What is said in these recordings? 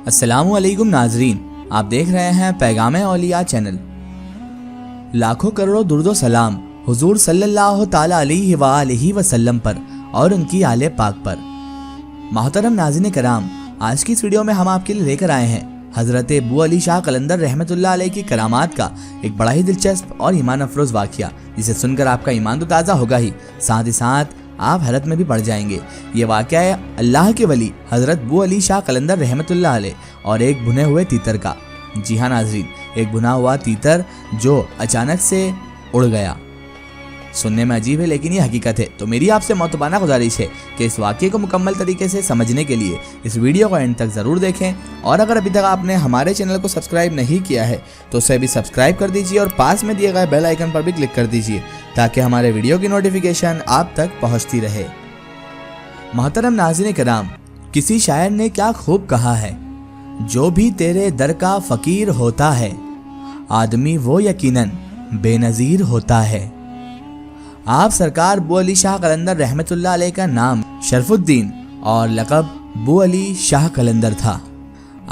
अस्सलामु अलैकुम नाजरीन, आप देख रहे हैं पैगाम औलिया चैनल। लाखों करोड़ों दुरूद सलाम हुजूर सल्लल्लाहु ताला अलैहि वसल्लम पर और उनकी आले पाक पर। मोहतरम नाज़रीन कराम, आज की इस वीडियो में हम आपके लिए लेकर आए हैं हज़रत अबू अली शाह कलंदर रहमतुल्लाह अलैह की करामात का एक बड़ा ही दिलचस्प और ईमान अफरोज़ वाक़या, जिसे सुनकर आपका ईमान तो ताज़ा होगा ही साथ आप हैरत में भी पड़ जाएंगे। ये वाक़या है अल्लाह के वली हज़रत अबू अली शाह कलंदर रहमतुल्लाह अलैह और एक भुने हुए तीतर का। जी हाँ नाज़रीन, एक भुना हुआ तीतर जो अचानक से उड़ गया। सुनने में अजीब है लेकिन ये हकीकत है। तो मेरी आपसे मोतबाना गुजारिश है कि इस वाक़ये को मुकम्मल तरीके से समझने के लिए इस वीडियो को एंड तक ज़रूर देखें, और अगर अभी तक आपने हमारे चैनल को सब्सक्राइब नहीं किया है तो उसे भी सब्सक्राइब कर दीजिए और पास में दिए गए बेल आइकन पर भी क्लिक कर दीजिए ताकि हमारे वीडियो की नोटिफिकेशन आप तक पहुँचती रहे। मोहतरम नाज़रीन कराम, किसी शायर ने क्या खूब कहा है, जो भी तेरे दर का फ़कीर होता है आदमी वो यकीनन बेनज़ीर होता है। आप सरकार अबू अली शाह कलंदर रहमतुल्लाह अलैह का नाम शरफुद्दीन और लक़ब अबू अली शाह कलंदर था।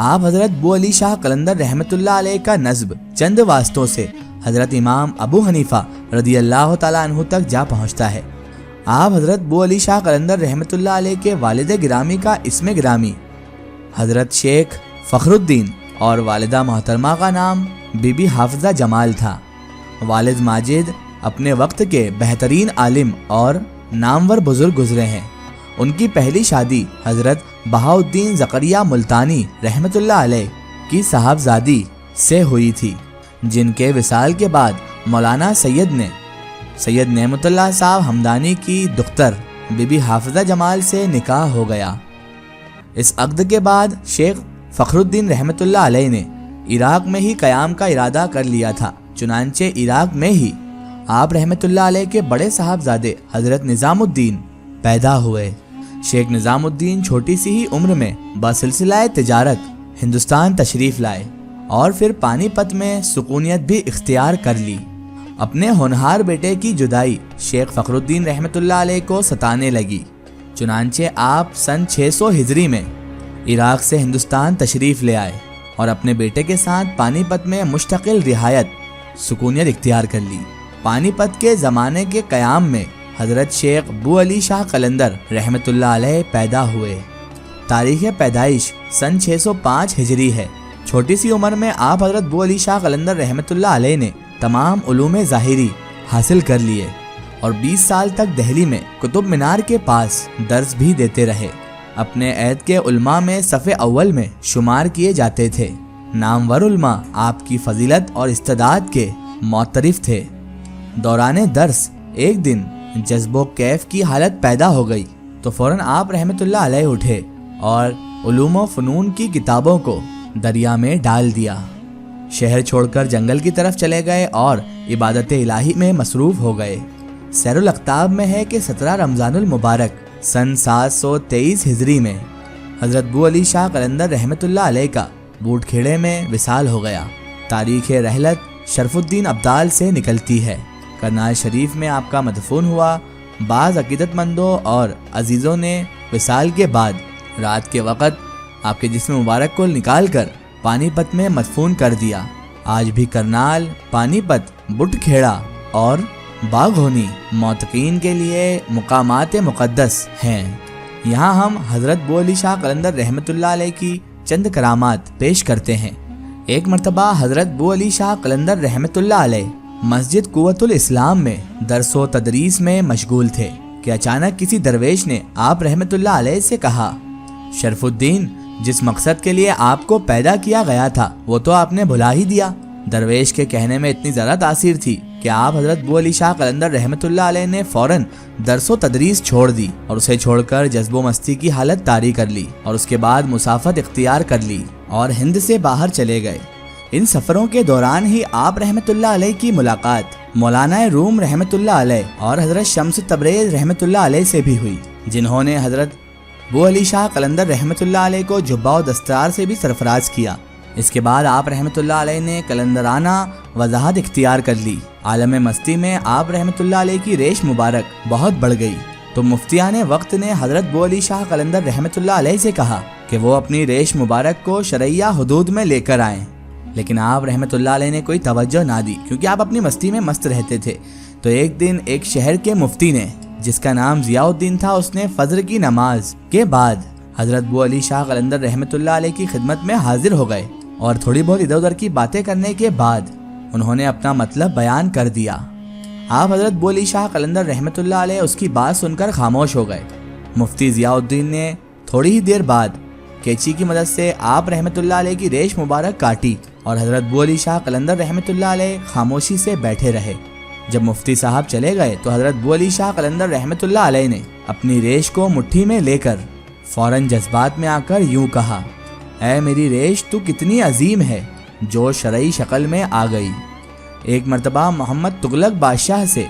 आप हज़रत अबू अली शाह कलंदर रहमतुल्लाह अलैह का नस्ब चंद वास्तों से हज़रत इमाम अबू हनीफ़ा रदियल्लाहु ताला अन्हु तक जा पहुँचता है। आप हज़रत अबू अली शाह कलंदर रहमतुल्लाह अलैह के वालिद गिरामी का इसमें गिरामी हज़रत शेख फ़खरुद्दीन और वालिदा मोहतरमा का नाम बीबी हाफिज़ा जमाल था। वालिद माजिद अपने वक्त के बेहतरीन आलिम और नामवर बुजुर्ग गुजरे हैं। उनकी पहली शादी हज़रत बहाउद्दीन ज़करिया मुल्तानी रहमतुल्लाह अलैह की साहबजादी से हुई थी, जिनके विसाल के बाद मौलाना सैयद नेमतुल्लाह साहब हमदानी की दुख्तर बीबी हाफिज़ा जमाल से निकाह हो गया। इस अक़द के बाद शेख फ़खरुद्दीन रहमतुल्लाह अलैह ने इराक़ में ही क़याम का इरादा कर लिया था। चुनांचे इराक़ में ही आप रहमतुल्लाह अलैह के बड़े साहबजादे हज़रत निज़ामुद्दीन पैदा हुए। शेख निज़ामुद्दीन छोटी सी ही उम्र में बसिलसिला तिजारत हिंदुस्तान तशरीफ़ लाए और फिर पानीपत में सुकूनियत भी इख्तियार कर ली। अपने होनहार बेटे की जुदाई शेख फ़खरुद्दीन रहमतुल्लाह अलैह को सताने लगी। चुनांचे आप सन 600 हिजरी में इराक़ से हिंदुस्तान तशरीफ़ ले आए और अपने बेटे के साथ पानीपत में मुस्तकिल रिहायत सुकूनियत इख्तियार कर ली। पानीपत के ज़माने के क़याम में हज़रत शेख अबू अली शाह कलंदर रहमतुल्लाह अलैह पैदा हुए। तारीख़ पैदाइश सन 605 हिजरी है। छोटी सी उम्र में आप हज़रत अबू अली शाह कलंदर रहमतुल्लाह अलैह ने तमाम उलूम ज़ाहिरी हासिल कर लिए और 20 साल तक दिल्ली में कुतुब मीनार के पास दर्स भी देते रहे। अपने ऐद के उलमा में सफ़े अव्वल में शुमार किए जाते थे। नामवर उलमा आपकी फ़जीलत और इस्तेदाद के मोतरिफ थे। दौराने दर्स एक दिन जज्बो कैफ की हालत पैदा हो गई तो फ़ौरन आप रहमतुल्लाह अलैह उठे और उलूम व फ़नून की किताबों को दरिया में डाल दिया। शहर छोड़कर जंगल की तरफ चले गए और इबादत इलाही में मसरूफ़ हो गए। सैरुल अख्ताब में है कि 17 रमज़ानुल मुबारक सन 723 हिजरी में हज़रत अबू अली शाह कलंदर रहमतुल्लाह अलैह का बूटखेड़े में विसाल हो गया। तारीख़ रहलत शरफुद्दीन अब्दाल से निकलती है। करनाल शरीफ में आपका मदफून हुआ। बाज़ अक़ीदतमंदों और अजीज़ों ने विसाल के बाद रात के वक़्त आपके जिस्म मुबारक को निकाल कर पानीपत में मदफून कर दिया। आज भी करनाल, पानीपत, बुटखेड़ा और बागहोनी मोतकीन के लिए मुकामात मुक़द्दस हैं। यहाँ हम हज़रत अबू अली शाह कलंदर रहमतुल्लाह अलैह की चंद करामात पेश करते हैं। एक मरतबा हज़रत अबू अली शाह कलंदर रहमतुल्लाह अलैह मस्जिद कुव्वतुल इस्लाम में दरस व तदरीस में मशगूल थे कि अचानक किसी दरवेश ने आप रहमतुल्लाह अलैह से कहा, शरफुद्दीन, जिस मकसद के लिए आपको पैदा किया गया था वो तो आपने भुला ही दिया। दरवेश के कहने में इतनी ज़्यादा तासीर थी कि आप हज़रत अबू अली शाह कलंदर रहमतुल्लाह अलैह ने फ़ौरन दरस व तदरीस छोड़ दी और उसे छोड़कर जज्बो मस्ती की हालत तारी कर ली और उसके बाद मुसाफत इख्तियार कर ली और हिंद से बाहर चले गए। इन सफ़रों के दौरान ही आप रहमतुल्लाह अलैह की मुलाकात मौलाना रूम रहमतुल्लाह अलैह और हज़रत शम्स तबरेज़ रहमतुल्लाह अलैह से भी हुई, जिन्होंने हज़रत अबू अली शाह कलंदर रहमतुल्लाह अलैह को जुब्बा व दस्तार से भी सरफराज किया। इसके बाद आप रहमतुल्लाह अलैह ने कलंदराना वजाहत इख्तियार कर ली। आलम मस्ती में आप रहमतुल्लाह अलैह की रेश मुबारक बहुत बढ़ गई تو مفتیان وقت نے حضرت بو علی شاہ قلندر رحمت اللہ علیہ سے کہا کہ وہ اپنی ریش مبارک کو شرعیہ حدود میں لے کر آئیں، لیکن آپ رحمت اللہ علیہ نے کوئی توجہ نہ دی کیونکہ آپ اپنی مستی میں مست رہتے تھے۔ تو ایک دن ایک شہر کے مفتی نے، جس کا نام ضیاء الدین تھا، اس نے فجر کی نماز کے بعد حضرت بو علی شاہ قلندر رحمت اللہ علیہ کی خدمت میں حاضر ہو گئے اور تھوڑی بہت ادھر ادھر کی باتیں کرنے کے بعد انہوں نے اپنا مطلب بیان کر دیا۔ آپ حضرت بو علی شاہ قلندر رحمت اللہ علیہ اس کی بات سن کر خاموش ہو گئے۔ مفتی ضیاء الدین نے تھوڑی ہی دیر بعد کینچی کی مدد سے آپ رحمت اللہ علیہ کی ریش مبارک کاٹی اور حضرت بو علی شاہ قلندر رحمت اللہ علیہ خاموشی سے بیٹھے رہے۔ جب مفتی صاحب چلے گئے تو حضرت بو علی شاہ قلندر رحمت اللہ علیہ نے اپنی ریش کو مٹھی میں لے کر فوراً جذبات میں آ کر یوں کہا، اے میری ریش تو کتنی عظیم ہے جو شرعی شکل میں آ گئی۔ ایک مرتبہ محمد تغلق بادشاہ سے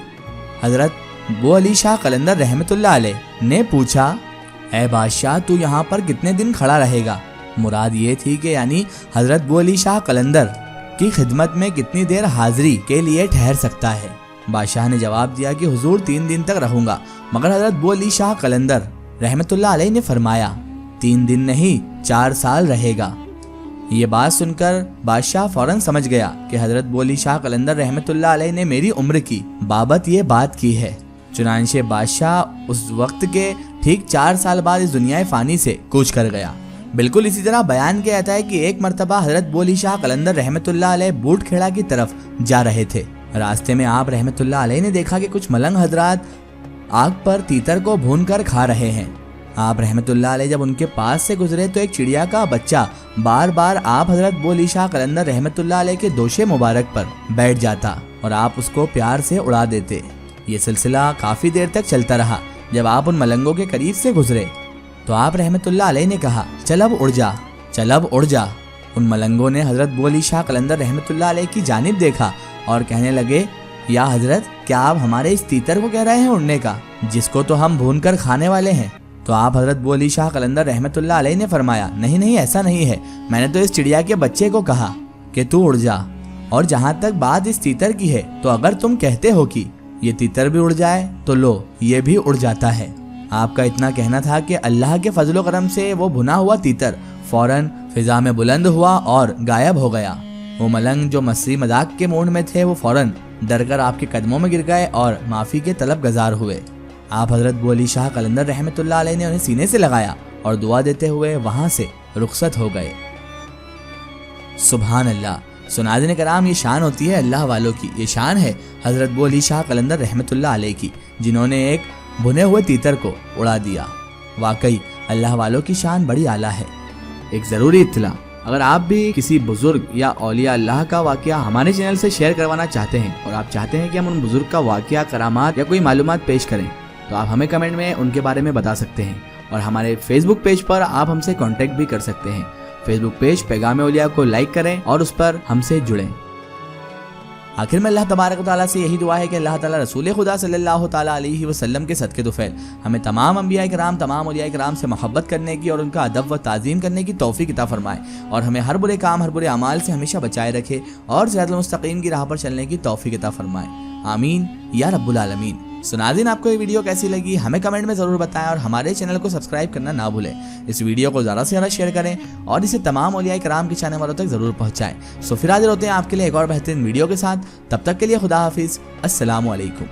حضرت بو علی شاہ قلندر رحمت اللہ علیہ نے پوچھا، اے بادشاہ تو یہاں پر کتنے دن کھڑا رہے گا؟ مراد یہ تھی کہ یعنی حضرت بو علی شاہ قلندر کی خدمت میں کتنی دیر حاضری کے لیے ٹھہر سکتا ہے؟ بادشاہ نے جواب دیا کہ حضور 3 دن تک رہوں گا، مگر حضرت بو علی شاہ قلندر رحمت اللہ علیہ نے فرمایا 3 دن نہیں 4 سال رہے گا۔ یہ بات سن کر بادشاہ فوراً سمجھ گیا کہ حضرت بو علی شاہ قلندر رحمت اللہ علیہ نے میری عمر کی بابت یہ بات کی ہے۔ چنانچہ بادشاہ اس وقت کے ٹھیک 4 سال بعد اس دنیا فانی سے کوچ کر گیا۔ بالکل اسی طرح بیان کیا جاتا ہے کہ ایک مرتبہ حضرت بو علی شاہ قلندر رحمت اللہ علیہ بوٹ کھیڑا کی طرف جا رہے تھے۔ راستے میں آپ رحمت اللہ علیہ نے دیکھا کہ کچھ ملنگ حضرات آگ پر تیتر کو بھون کر کھا رہے ہیں۔ آپ رحمت اللہ علیہ جب ان کے پاس سے گزرے تو ایک چڑیا کا بچہ بار بار آپ حضرت بو علی شاہ قلندر رحمت اللہ علیہ کے دوشے مبارک پر بیٹھ جاتا اور آپ اس کو پیار سے اڑا دیتے۔ یہ سلسلہ کافی دیر تک چلتا رہا۔ جب آپ ان ملنگوں کے قریب سے گزرے تو آپ رحمت اللہ علیہ نے کہا، چل اب اڑ جا، چل اب اڑ جا۔ ان ملنگوں نے حضرت بو علی شاہ قلندر رحمت اللہ علیہ کی جانب دیکھا اور کہنے لگے، یا حضرت کیا آپ ہمارے اس تیتر کو کہہ رہے ہیں اڑنے کا، جس کو تو ہم بھون کر کھانے والے ہیں؟ تو آپ حضرت بو علی شاہ قلندر رحمت اللہ علیہ نے فرمایا، نہیں نہیں ایسا نہیں ہے، میں نے تو اس چڑیا کے بچے کو کہا کہ تو اڑ جا، اور جہاں تک بات اس تیتر کی ہے تو اگر تم کہتے ہو کہ یہ تیتر بھی اڑ جائے تو لو یہ بھی اڑ جاتا ہے۔ آپ کا اتنا کہنا تھا کہ اللہ کے فضل و کرم سے وہ بھنا ہوا تیتر فوراً فضا میں بلند ہوا اور غائب ہو گیا۔ وہ ملنگ جو مسری مذاق کے موڈ میں تھے وہ فوراً ڈر کر آپ کے قدموں میں گر گئے اور معافی کے طلب گزار ہوئے۔ آپ حضرت بو علی شاہ قلندر رحمت اللہ علیہ نے انہیں سینے سے لگایا اور دعا دیتے ہوئے وہاں سے رخصت ہو گئے۔ سبحان اللہ۔ سناظرین کرام، یہ شان ہوتی ہے اللہ والوں کی، یہ شان ہے حضرت بو علی شاہ قلندر رحمت اللہ علیہ کی، جنہوں نے ایک بھنے ہوئے تیتر کو اڑا دیا۔ واقعی اللہ والوں کی شان بڑی اعلیٰ ہے۔ ایک ضروری اطلاع، اگر آپ بھی کسی بزرگ یا اولیاء اللہ کا واقعہ ہمارے چینل سے شیئر کروانا چاہتے ہیں اور آپ چاہتے ہیں کہ ہم ان بزرگ کا واقعہ، کرامات یا کوئی معلومات پیش کریں تو آپ ہمیں کمنٹ میں ان کے بارے میں بتا سکتے ہیں، اور ہمارے فیس بک پیج پر آپ ہم سے کانٹیکٹ بھی کر سکتے ہیں۔ فیس بک پیج پیغام اولیاء کو لائک کریں اور اس پر ہم سے جڑیں۔ آخر میں اللہ تبارک و تعالیٰ سے یہی دعا ہے کہ اللہ تعالیٰ رسول خدا صلی اللہ تعالیٰ علیہ وسلم کے صدقے طفیل ہمیں تمام انبیاء کرام، تمام اولیاء کرام سے محبت کرنے کی اور ان کا ادب و تعظیم کرنے کی توفیق عطا فرمائے، اور ہمیں ہر برے کام، ہر برے اعمال سے ہمیشہ بچائے رکھے اور صراط المستقیم کی راہ پر چلنے کی توفیق عطا فرمائے۔ آمین یا رب العالمین۔ سناظرین، آپ کو یہ ویڈیو کیسی لگی ہمیں کمنٹ میں ضرور بتائیں، اور ہمارے چینل کو سبسکرائب کرنا نہ بھولیں۔ اس ویڈیو کو زیادہ سے زیادہ شیئر کریں اور اسے تمام اولیاء کرام کے چاہنے والوں تک ضرور پہنچائیں۔ پھر حاضر ہوتے ہیں آپ کے لیے ایک اور بہترین ویڈیو کے ساتھ، تب تک کے لیے خدا حافظ، السلام علیکم۔